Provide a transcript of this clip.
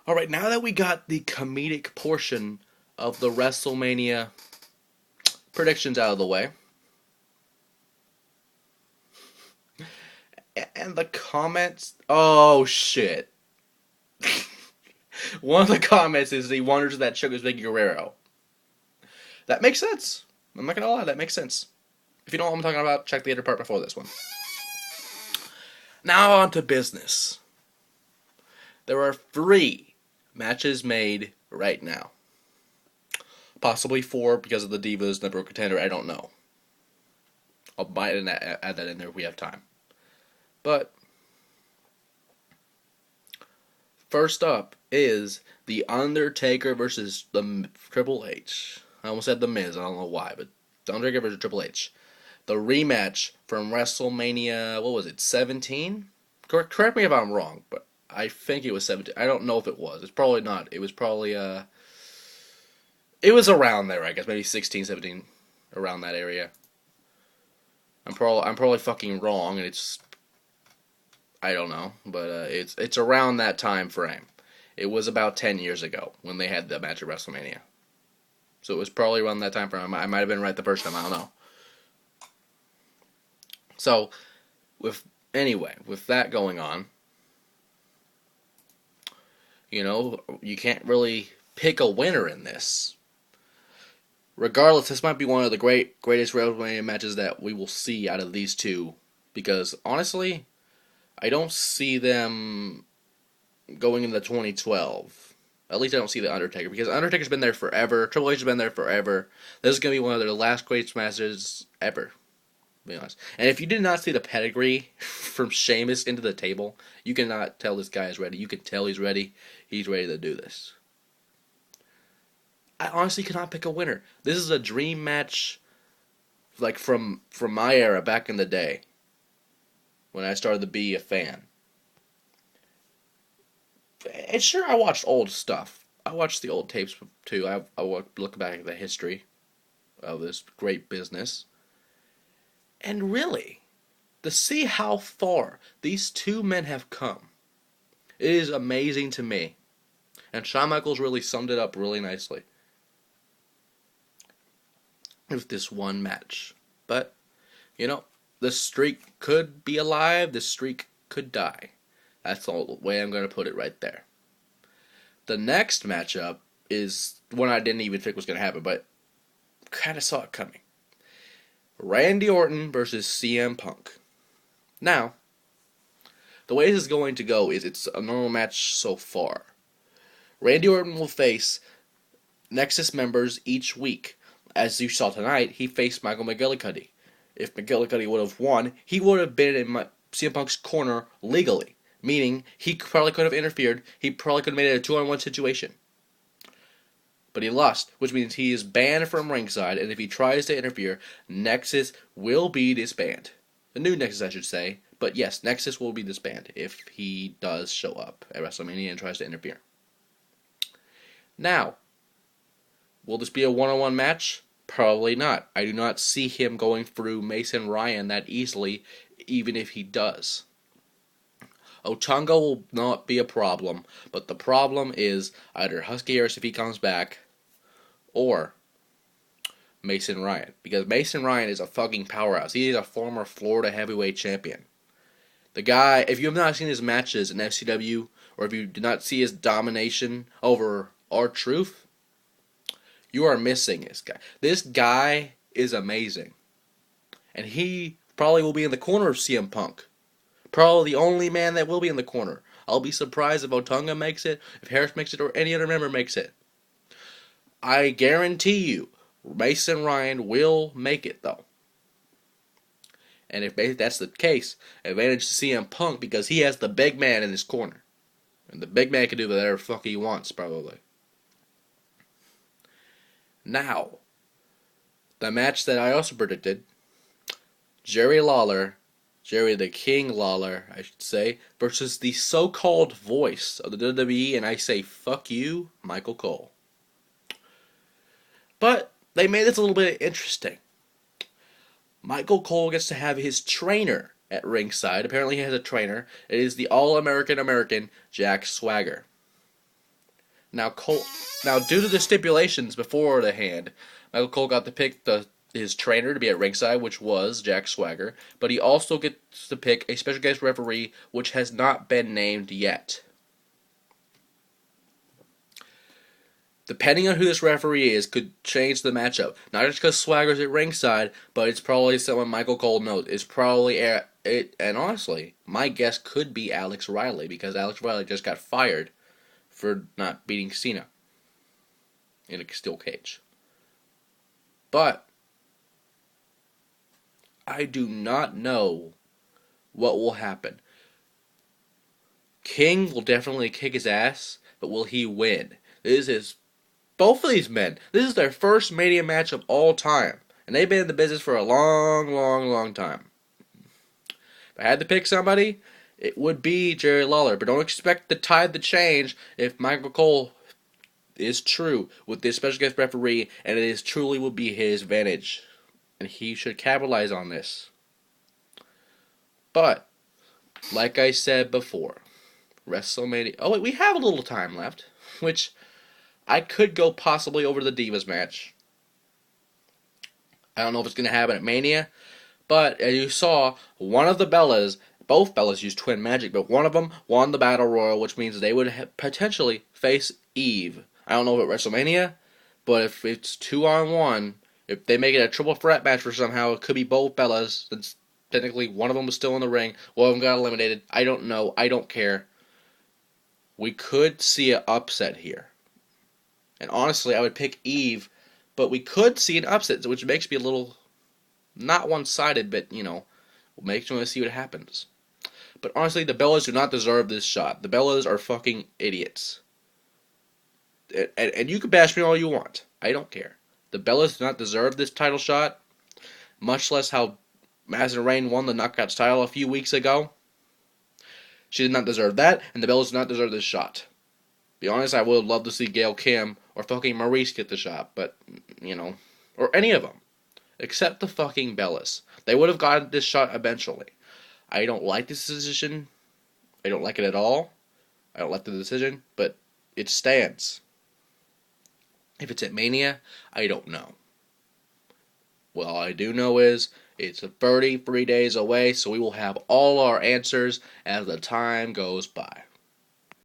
Alright, now that we got the comedic portion of the WrestleMania predictions out of the way, and the comments. Oh, shit. One of the comments is he wonders if that Sugar's Big Guerrero. That makes sense. I'm not gonna lie, that makes sense. If you don't know what I'm talking about, check the other part before this one. Now on to business. There are 3 matches made right now. Possibly 4 because of the Divas number one contender, I don't know. I'll add that in there if we have time. But first up is The Undertaker versus the Triple H. I almost said The Miz, I don't know why, but The Undertaker versus Triple H. The rematch from WrestleMania, what was it, 17? Correct me if I'm wrong, but I think it was 17. I don't know if it was. It's probably not. It was probably, it was around there, I guess. Maybe 16, 17, around that area. I'm probably fucking wrong, and it's, I don't know, but it's around that time frame. It was about 10 years ago when they had the match at WrestleMania. So it was probably around that time frame. I might have been right the first time, I don't know. So, with that going on, you can't really pick a winner in this. Regardless, this might be one of the greatest WrestleMania matches that we will see out of these two, because honestly, I don't see them going into 2012. At least I don't see The Undertaker, because Undertaker's been there forever. Triple H has been there forever. This is going to be one of their last greatest matches ever, to be honest. And if you did not see the pedigree from Sheamus into the table, you cannot tell this guy is ready. You can tell he's ready. He's ready to do this. I honestly cannot pick a winner. This is a dream match, like from my era back in the day, when I started to be a fan. And sure, I watched old stuff. I watched the old tapes too. I look back at the history of this great business. And really, to see how far these two men have come, it is amazing to me. And Shawn Michaels really summed it up really nicely with this one match. But, the streak could be alive, the streak could die. That's the way I'm going to put it right there. The next matchup is one I didn't even think was going to happen, but kind of saw it coming. Randy Orton versus CM Punk. Now, the way this is going to go is it's a normal match so far. Randy Orton will face Nexus members each week. As you saw tonight, he faced Michael McGillicuddy. If McGillicuddy would have won, he would have been in CM Punk's corner legally. Meaning, he probably could have interfered. He probably could have made it a 2-on-1 situation. But he lost, which means he is banned from ringside, and if he tries to interfere, Nexus will be disbanded. The new Nexus, I should say. But yes, Nexus will be disbanded if he does show up at WrestleMania and tries to interfere. Now, will this be a 1-on-1 match? Probably not. I do not see him going through Mason Ryan that easily, even if he does. Otunga will not be a problem, but the problem is either Husky Harris if he comes back, or Mason Ryan. Because Mason Ryan is a fucking powerhouse. He is a former Florida heavyweight champion. The guy, if you have not seen his matches in FCW, or if you did not see his domination over R-Truth, you are missing this guy. This guy is amazing. And he probably will be in the corner of CM Punk. Probably the only man that will be in the corner. I'll be surprised if Otunga makes it, if Harris makes it, or any other member makes it. I guarantee you, Mason Ryan will make it, though. And if that's the case, advantage to CM Punk because he has the big man in his corner. And the big man can do whatever the fuck he wants, probably. Now, the match that I also predicted, Jerry the King Lawler, I should say, versus the so-called voice of the WWE, and I say, fuck you, Michael Cole. But they made this a little bit interesting. Michael Cole gets to have his trainer at ringside. Apparently he has a trainer. It is the All-American Jack Swagger. Now, due to the stipulations before the hand, Michael Cole got to pick his trainer to be at ringside, which was Jack Swagger, but he also gets to pick a special guest referee, which has not been named yet. Depending on who this referee is, could change the matchup. Not just because Swagger's at ringside, but it's probably someone Michael Cole knows. It's probably and honestly, my guess could be Alex Riley, because Alex Riley just got fired for not beating Cena in a steel cage. But I do not know what will happen. King will definitely kick his ass, but will he win? Both of these men, this is their first Mania match of all time, and they've been in the business for a long, long, long time. If I had to pick somebody, it would be Jerry Lawler, but don't expect the tide to change if Michael Cole is true with this special guest referee, and it truly will be his advantage, and he should capitalize on this. But, like I said before, WrestleMania... Oh, wait, we have a little time left, which I could go possibly over the Divas match. I don't know if it's going to happen at Mania, but as you saw, one of the Bellas, both Bellas used Twin Magic, but one of them won the Battle Royal, which means they would potentially face Eve. I don't know if at WrestleMania, but if it's 2-on-1, if they make it a triple threat match for somehow, it could be both Bellas, since technically one of them was still in the ring, one of them got eliminated. I don't know. I don't care. We could see an upset here. And honestly, I would pick Eve, but we could see an upset, which makes me a little, not one-sided, but, makes me want to see what happens. But honestly, the Bellas do not deserve this shot. The Bellas are fucking idiots. And you can bash me all you want. I don't care. The Bellas do not deserve this title shot, much less how Madison Rayne won the Knockouts title a few weeks ago. She did not deserve that, and the Bellas do not deserve this shot. Be honest, I would love to see Gail Kim or fucking Maurice get the shot, but, or any of them. Except the fucking Bellas. They would have gotten this shot eventually. I don't like this decision. I don't like it at all. I don't like the decision, but it stands. If it's at Mania, I don't know. Well, all I do know is it's 33 days away, so we will have all our answers as the time goes by.